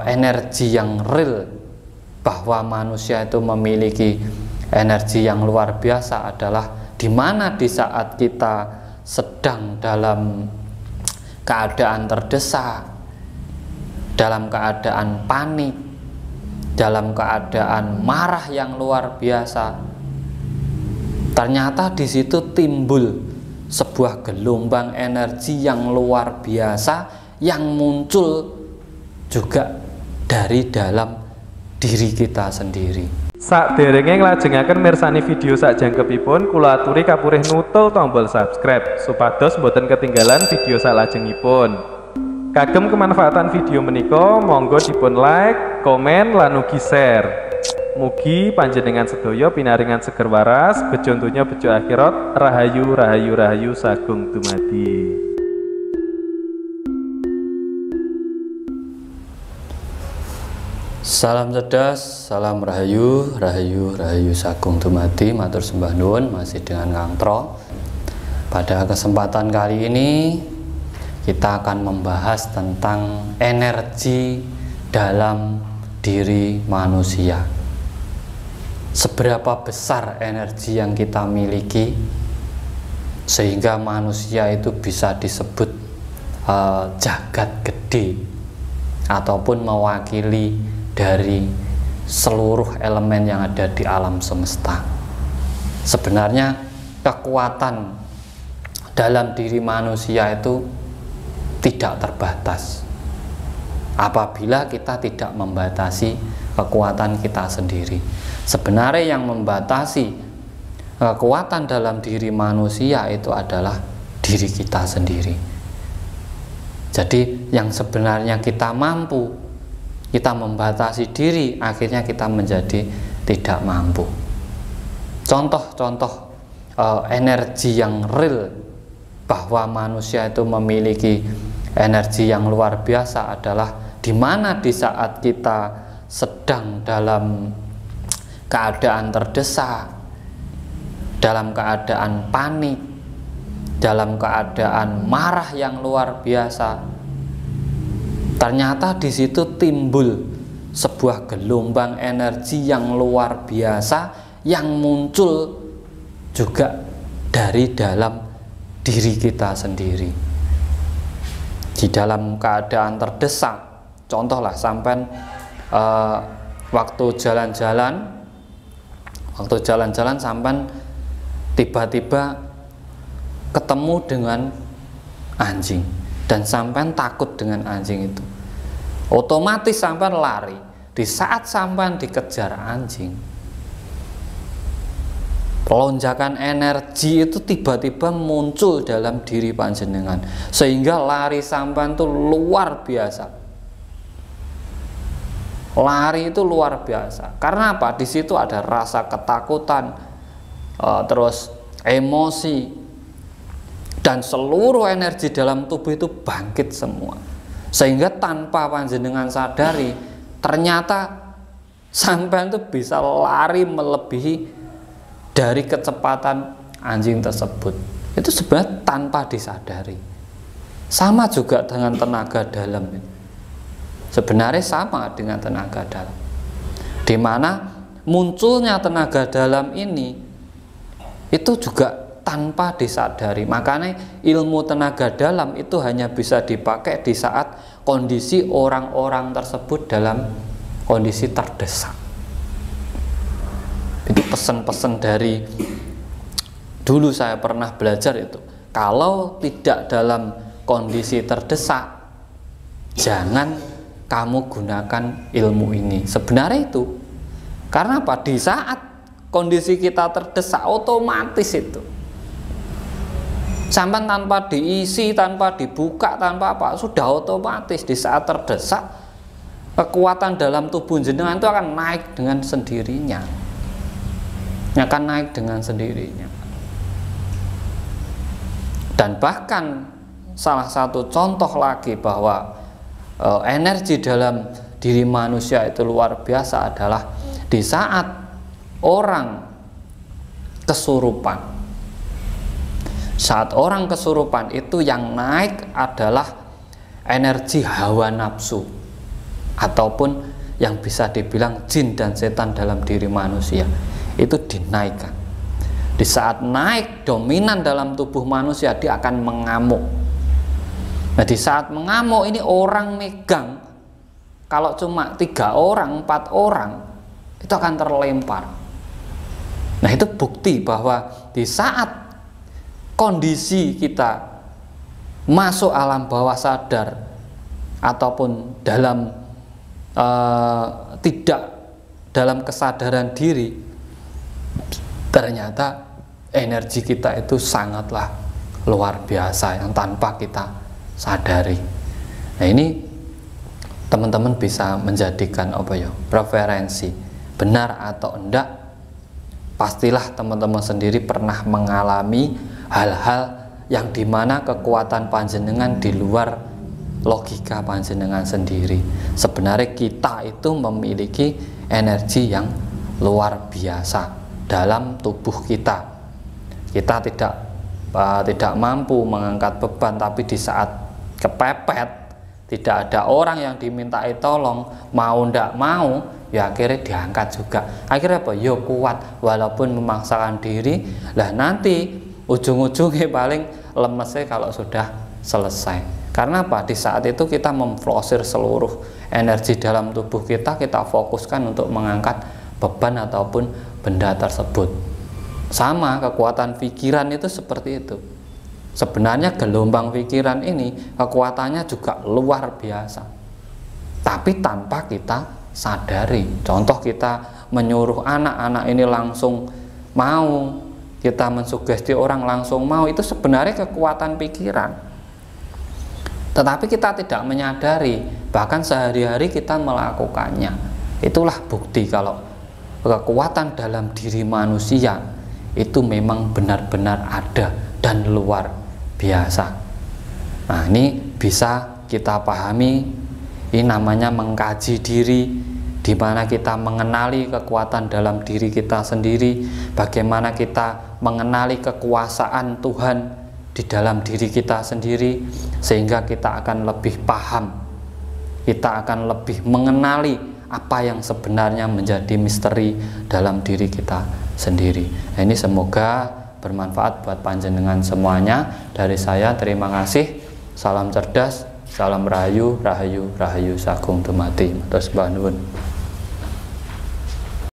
energi yang real bahwa manusia itu memiliki energi yang luar biasa adalah di mana di saat kita sedang dalam keadaan terdesak, dalam keadaan panik, dalam keadaan marah yang luar biasa, ternyata di situ timbul sebuah gelombang energi yang luar biasa yang muncul juga dari dalam diri kita sendiri. Saderenge nglajengaken mirsani video sakjangkepipun, kula aturi kapurih nutul tombol subscribe supados boten ketinggalan video salajengipun. Kagem kemanfaatan video menika monggo dipun like, komen lan ugi share. Mugi panjenengan sedaya pinaringan seger waras, bejo donya bejo akhirat, rahayu rahayu rahayu sagung dumadi. Salam cerdas, salam rahayu, rahayu, rahayu sagung dumadi, matur sembah nuwun, masih dengan Kang Tro. Pada kesempatan kali ini kita akan membahas tentang energi dalam diri manusia. Seberapa besar energi yang kita miliki sehingga manusia itu bisa disebut jagat gede ataupun mewakili dari seluruh elemen yang ada di alam semesta. Sebenarnya kekuatan dalam diri manusia itu tidak terbatas apabila kita tidak membatasi kekuatan kita sendiri. Sebenarnya yang membatasi kekuatan dalam diri manusia itu adalah diri kita sendiri. Jadi yang sebenarnya kita mampu, kita membatasi diri, akhirnya kita menjadi tidak mampu. Contoh-contoh energi yang real bahwa manusia itu memiliki energi yang luar biasa adalah di mana di saat kita sedang dalam keadaan terdesak, dalam keadaan panik, dalam keadaan marah yang luar biasa, ternyata di situ timbul sebuah gelombang energi yang luar biasa yang muncul juga dari dalam diri kita sendiri. Di dalam keadaan terdesak, contohlah sampai waktu jalan-jalan sampai tiba-tiba ketemu dengan anjing dan sampai takut dengan anjing itu, otomatis sampai lari. Di saat sampai dikejar anjing, lonjakan energi itu tiba-tiba muncul dalam diri panjenengan sehingga lari sampai itu luar biasa. Lari itu luar biasa. Karena apa? Di situ ada rasa ketakutan, terus emosi, dan seluruh energi dalam tubuh itu bangkit semua. Sehingga tanpa panjenengan sadari, ternyata sampean itu bisa lari melebihi dari kecepatan anjing tersebut. Itu sebenarnya tanpa disadari. Sama juga dengan tenaga dalam. Sebenarnya sama dengan tenaga dalam. Di mana munculnya tenaga dalam ini itu juga tanpa disadari. Makanya ilmu tenaga dalam itu hanya bisa dipakai di saat kondisi orang-orang tersebut dalam kondisi terdesak. Itu pesan-pesan dari dulu saya pernah belajar itu. Kalau tidak dalam kondisi terdesak, jangan kamu gunakan ilmu ini. Sebenarnya itu karena apa? Di saat kondisi kita terdesak, otomatis itu sampai tanpa diisi, tanpa dibuka, tanpa apa, sudah otomatis di saat terdesak kekuatan dalam tubuh jenengan itu akan naik dengan sendirinya. Akan naik dengan sendirinya. Dan bahkan salah satu contoh lagi bahwa energi dalam diri manusia itu luar biasa adalah di saat orang kesurupan. Saat orang kesurupan itu yang naik adalah energi hawa nafsu ataupun yang bisa dibilang jin dan setan dalam diri manusia itu dinaikkan. Di saat naik dominan dalam tubuh manusia, dia akan mengamuk. Nah, di saat mengamuk ini orang megang, kalau cuma 3 orang, 4 orang, itu akan terlempar. Nah, itu bukti bahwa di saat kondisi kita masuk alam bawah sadar ataupun dalam tidak dalam kesadaran diri, ternyata energi kita itu sangatlah luar biasa yang tanpa kita sadari. Nah, ini teman-teman bisa menjadikan preferensi, benar atau enggak, pastilah teman-teman sendiri pernah mengalami hal-hal yang dimana kekuatan panjenengan di luar logika panjenengan sendiri. Sebenarnya kita itu memiliki energi yang luar biasa dalam tubuh kita. Kita tidak mampu mengangkat beban, tapi di saat kepepet, tidak ada orang yang dimintai tolong, mau ndak mau, ya akhirnya diangkat juga. Akhirnya apa? Yo kuat walaupun memaksakan diri. Lah nanti ujung-ujungnya paling lemesnya kalau sudah selesai. Karena apa? Di saat itu kita memflosir seluruh energi dalam tubuh kita fokuskan untuk mengangkat beban ataupun benda tersebut. Sama kekuatan pikiran itu seperti itu. Sebenarnya gelombang pikiran ini kekuatannya juga luar biasa, tapi tanpa kita sadari. Contoh, kita menyuruh anak-anak ini langsung mau, kita mensugesti orang langsung mau, itu sebenarnya kekuatan pikiran, tetapi kita tidak menyadari, bahkan sehari-hari kita melakukannya. Itulah bukti kalau kekuatan dalam diri manusia itu memang benar-benar ada dan luar biasa. Nah, ini bisa kita pahami, ini namanya mengkaji diri, di mana kita mengenali kekuatan dalam diri kita sendiri, bagaimana kita mengenali kekuasaan Tuhan di dalam diri kita sendiri, sehingga kita akan lebih paham, kita akan lebih mengenali apa yang sebenarnya menjadi misteri dalam diri kita sendiri. Nah, ini semoga bermanfaat buat panjenengan semuanya. Dari saya terima kasih. Salam cerdas, salam rahayu, rahayu, rahayu sagung dumati. Terus bangun.